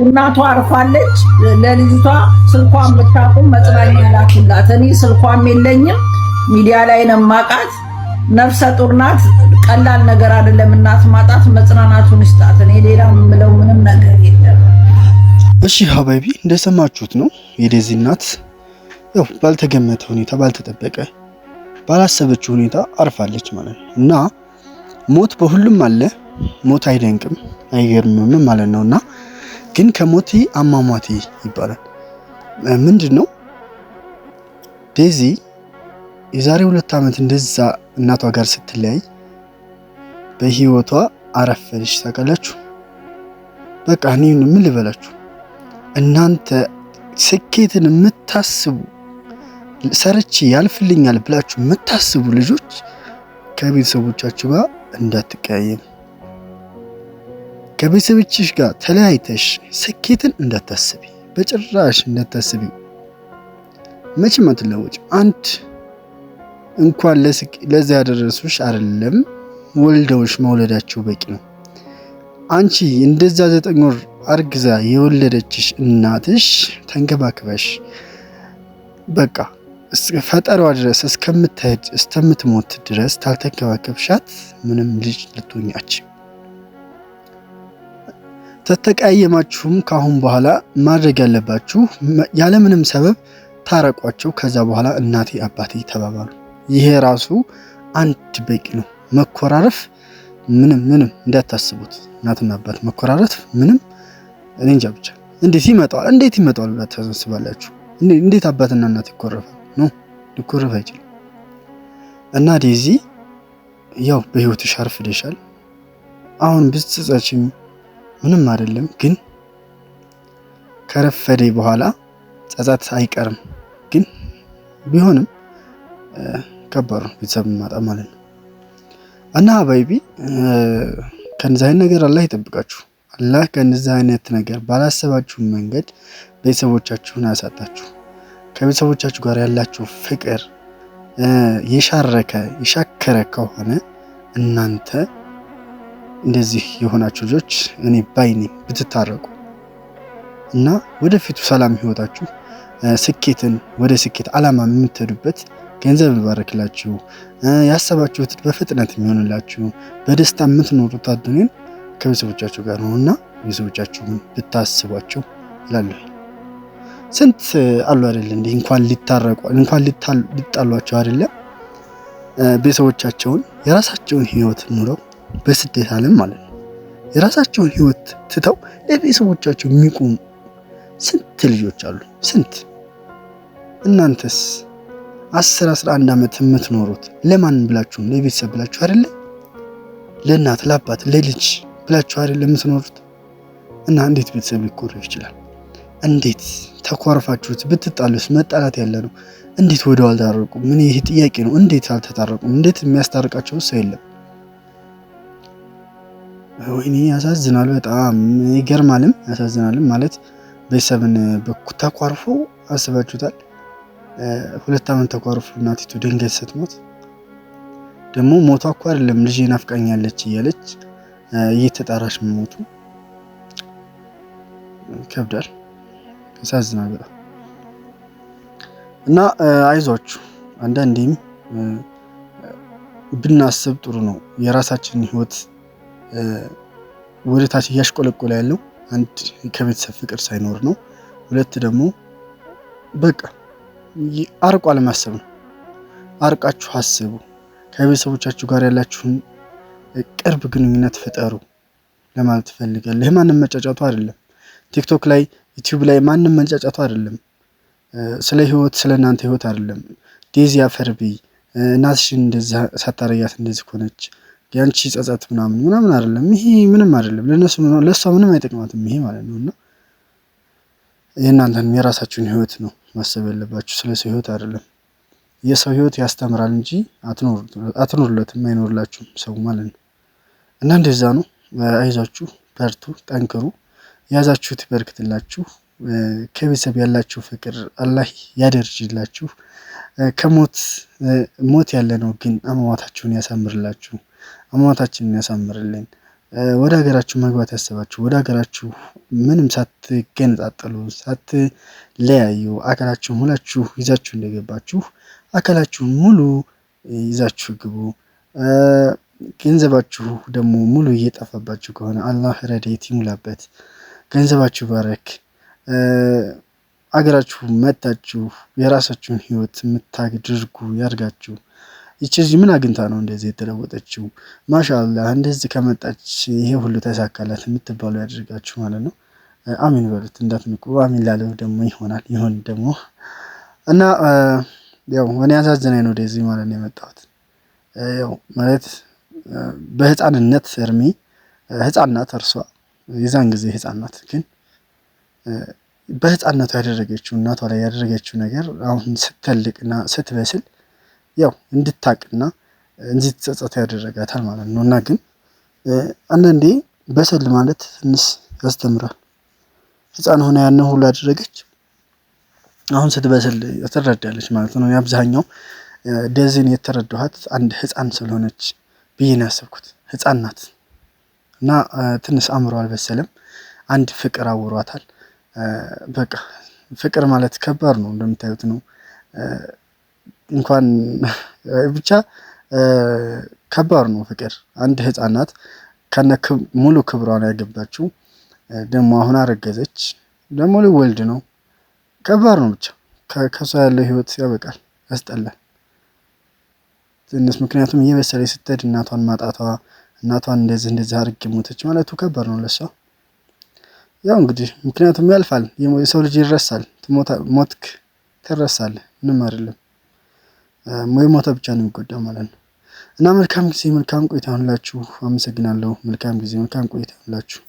እናቷ አርፋለች። ለልጅቷ ስልኳን ብታቁም መጽናኛ ላኩላት። እኔ ስልኳም የለኝም፣ ሚዲያ ላይ ነው የማውቃት። ነፍሰ ጡር ናት። ቀላል ነገር አይደለም እናት ማጣት። መጽናናቱን ይስጣት። እኔ ሌላ የምለው ምንም ነገር የለም። እሺ ሀባይቢ እንደሰማችሁት ነው የዴዚ እናት ያው ባልተገመተ ሁኔታ ባልተጠበቀ ባላሰበችው ሁኔታ አርፋለች ማለት ነው። እና ሞት በሁሉም አለ። ሞት አይደንቅም አይገርምም ማለት ነውና ግን ከሞቴ አሟሟቴ ይባላል። ምንድነው ዴዚ የዛሬ 2 ዓመት እንደዛ እናቷ ጋር ስትለያይ በህይወቷ አረፈለች። ታውቃላችሁ በቃ እኔ ምን ልበላችሁ እናንተ ስኬትን የምታስቡ ሰርቼ ያልፍልኛል ብላችሁ የምታስቡ ልጆች ከቤተሰቦቻችሁ ጋር እንዳትቀያየሙ። ከቤተሰቦችሽ ጋር ተለያይተሽ ስኬትን እንዳታስቢ፣ በጭራሽ እንዳታስቢ። መቼም አትለወጭም። አንድ እንኳን ለዚያ ያደረሱሽ አይደለም ወልደውሽ መውለዳቸው በቂ ነው። አንቺ እንደዛ 9 ወር አርግዛ የወለደችሽ እናትሽ ተንከባክበሽ በቃ ፈጠሯ ድረስ እስከምትሄድ እስከምትሞት ድረስ ታልተንከባከብሻት ምንም ልጅ ልትሆኛች። ተተቀያየማችሁም ካሁን በኋላ ማድረግ ያለባችሁ ያለምንም ሰበብ ታረቋቸው። ከዛ በኋላ እናቴ አባቴ ተባባሉ። ይሄ ራሱ አንድ በቂ ነው። መኮራረፍ ምንም እንዳታስቡት። እናትና አባት መኮራረፍ ምንም እኔ እንጃ ብቻ እንዴት ይመጣል ብላችሁ ታስባላችሁ? እንዴት አባትና እናት ይኮረፋል? ነው ሊኮረፍ አይችልም። እና ዴዚ ያው በህይወትሽ አርፍደሻል። አሁን ብትጸጸችም ምንም አይደለም፣ ግን ከረፈደ በኋላ ጸጸት አይቀርም። ግን ቢሆንም ከባድ ነው ቤተሰብ ማጣ ማለት ነው። እና ሀባይቢ ከነዚህ አይነት ነገር አላህ ይጠብቃችሁ። አላህ ከነዚህ አይነት ነገር ባላሰባችሁ መንገድ ቤተሰቦቻችሁን ያሳጣችሁ። ከቤተሰቦቻችሁ ጋር ያላችሁ ፍቅር የሻከረ ከሆነ እናንተ እንደዚህ የሆናችሁ ልጆች እኔ ባይኔ ብትታረቁ እና ወደፊቱ ሰላም ህይወታችሁ ስኬትን ወደ ስኬት አላማ የምትሄዱበት ገንዘብ ይባርክላችሁ፣ ያሰባችሁት በፍጥነት የሚሆንላችሁ፣ በደስታ የምትኖሩት አዱንን ከቤተሰቦቻችሁ ጋር ነውና ቤተሰቦቻችሁን ብታስቧቸው እላለሁ። ስንት አሉ አይደል እንዴ እንኳን ሊጣሏቸው አይደለም ቤተሰቦቻቸውን የራሳቸውን ህይወት ኑረው በስደት ዓለም ማለት ነው የራሳቸውን ህይወት ትተው ለቤተሰቦቻቸው የሚቆሙ ስንት ልጆች አሉ። ስንት እናንተስ 10-11 ዓመት የምትኖሩት ለማን ብላችሁ? ለቤተሰብ ብላችሁ አይደለ? ለእናት ለአባት ለልጅ ብላችሁ አይደለ የምትኖሩት? እና እንዴት ቤተሰብ ሊኮረፍ ይችላል? እንዴት ተኮርፋችሁት ብትጣሉስ? መጣላት ያለ ነው። እንዴት ወደው አልታረቁም? ምን ይሄ ጥያቄ ነው። እንዴት አልተታረቁም? እንዴት የሚያስታርቃቸው ሰው የለም? ወይኔ ያሳዝናል። በጣም ይገርማልም ያሳዝናልም። ማለት ቤተሰብን ተኳርፎ አስባችሁታል? 2 ዓመት ተኳርፎ እናቲቱ ድንገት ስትሞት ደግሞ ሞቷ እኮ አይደለም ልጄ ናፍቃኛለች እያለች እየተጣራች መሞቱ ከብዳል፣ ያሳዝናል በጣም። እና አይዟችሁ አንዳንዴም ብናስብ ጥሩ ነው። የራሳችንን ህይወት ወደ ታች እያሽቆለቆለ ያለው አንድ ከቤተሰብ ፍቅር ሳይኖር ነው። 2 ደግሞ በቃ አርቆ አለማሰብ ነው። አርቃችሁ አስቡ። ከቤተሰቦቻችሁ ጋር ያላችሁን ቅርብ ግንኙነት ፍጠሩ ለማለት ፈልጋለሁ። ይሄ ማንም መጫጫቱ አይደለም። ቲክቶክ ላይ ዩቲዩብ ላይ ማንም መጫጫቱ አይደለም። ስለ ህይወት ስለ እናንተ ህይወት አይደለም። ዴዚ አፈርቢ እናትሽን እንደዛ ሳታረያት እንደዚህ ሆነች ያንቺ ጸጸት ምናምን አይደለም። ይሄ ምንም አይደለም። ለሷ ምንም አይጠቅማትም ይሄ ማለት ነውና የእናንተን የራሳችሁን ህይወት ነው ማሰብ ያለባችሁ፣ ስለ ሰው ህይወት አይደለም። የሰው ህይወት ያስተምራል እንጂ አትኖሩለትም፣ አይኖርላችሁም ሰው ማለት ነው። እና እንደዛ ነው። አይዟችሁ፣ በርቱ፣ ጠንክሩ፣ ያዛችሁት ይበርክትላችሁ። ከቤተሰብ ያላችሁ ፍቅር አላህ ያደርጅላችሁ። ሞት ያለ ነው ግን አሟሟታችሁን ያሳምርላችሁ፣ አሟሟታችንን ያሳምርልን። ወደ ሀገራችሁ መግባት ያሰባችሁ ወደ ሀገራችሁ ምንም ሳትገነጣጠሉ ሳትለያዩ አካላችሁን ሙላችሁ ይዛችሁ እንደገባችሁ አካላችሁን ሙሉ ይዛችሁ ግቡ። ገንዘባችሁ ደግሞ ሙሉ እየጠፋባችሁ ከሆነ አላህ ረድኤት ይሙላበት፣ ገንዘባችሁ ባረክ። አገራችሁ መጣችሁ የራሳችሁን ህይወት የምታድርጉ ያርጋችሁ። ይቺ ልጅ ምን አግኝታ ነው እንደዚህ የተለወጠችው? ማሻአላህ እንደዚህ ከመጣች ይሄ ሁሉ ተሳካላት የምትባሉ ያድርጋችሁ ማለት ነው። አሚን በሉት እንዳትንቁ። አሚን ላለው ደግሞ ይሆናል ይሆን ደግሞ እና ያው እኔ ያሳዝናኝ ነው ወደዚህ ማለት ነው የመጣሁት። ያው ማለት በህፃንነት እርሜ ህፃን ናት እርሷ፣ የዛን ጊዜ ህፃን ናት። ግን በህፃንነቷ ያደረገችው እናቷ ላይ ያደረገችው ነገር አሁን ስትተልቅና ስትበስል ያው እንድታቅና እንድትጸጸት ያደረጋታል ማለት ነው። እና ግን አንዳንዴ በሰል ማለት ትንሽ ያስተምራል። ህፃን ሆና ያንን ሁሉ ያደረገች አሁን ስትበስል ትረዳለች ማለት ነው። አብዛኛው ደዚን የተረዳኋት አንድ ህፃን ስለሆነች ብዬ ነው ያሰብኩት። ህፃን ናት እና ትንሽ አእምሮ አልበሰለም። አንድ ፍቅር አውሯታል። በቃ ፍቅር ማለት ከባድ ነው እንደምታዩት ነው። እንኳን ብቻ ከባድ ነው ፍቅር። አንድ ህፃን ናት ከነ ሙሉ ክብሯን ያገባችው። ደግሞ አሁን አረገዘች፣ ደግሞ ሊወልድ ነው። ከባድ ነው ብቻ ከሷ ያለው ህይወት ያበቃል፣ ያስጠላል ትንሽ። ምክንያቱም እየበሰለች ስትሄድ እናቷን ማጣቷ፣ እናቷን እንደዚህ አድርጌ ሞተች ማለቱ ከባድ ነው ለሷ። ያው እንግዲህ ምክንያቱም ያልፋል፣ የሰው ልጅ ይረሳል። ሞትክ ትረሳለህ፣ ምንም አይደለም። ሞተ ብቻ ነው የሚጎዳው ማለት ነው። እና መልካም ጊዜ መልካም ቆይታ ይሁንላችሁ። አመሰግናለሁ። መልካም ጊዜ መልካም ቆይታ ይሁንላችሁ።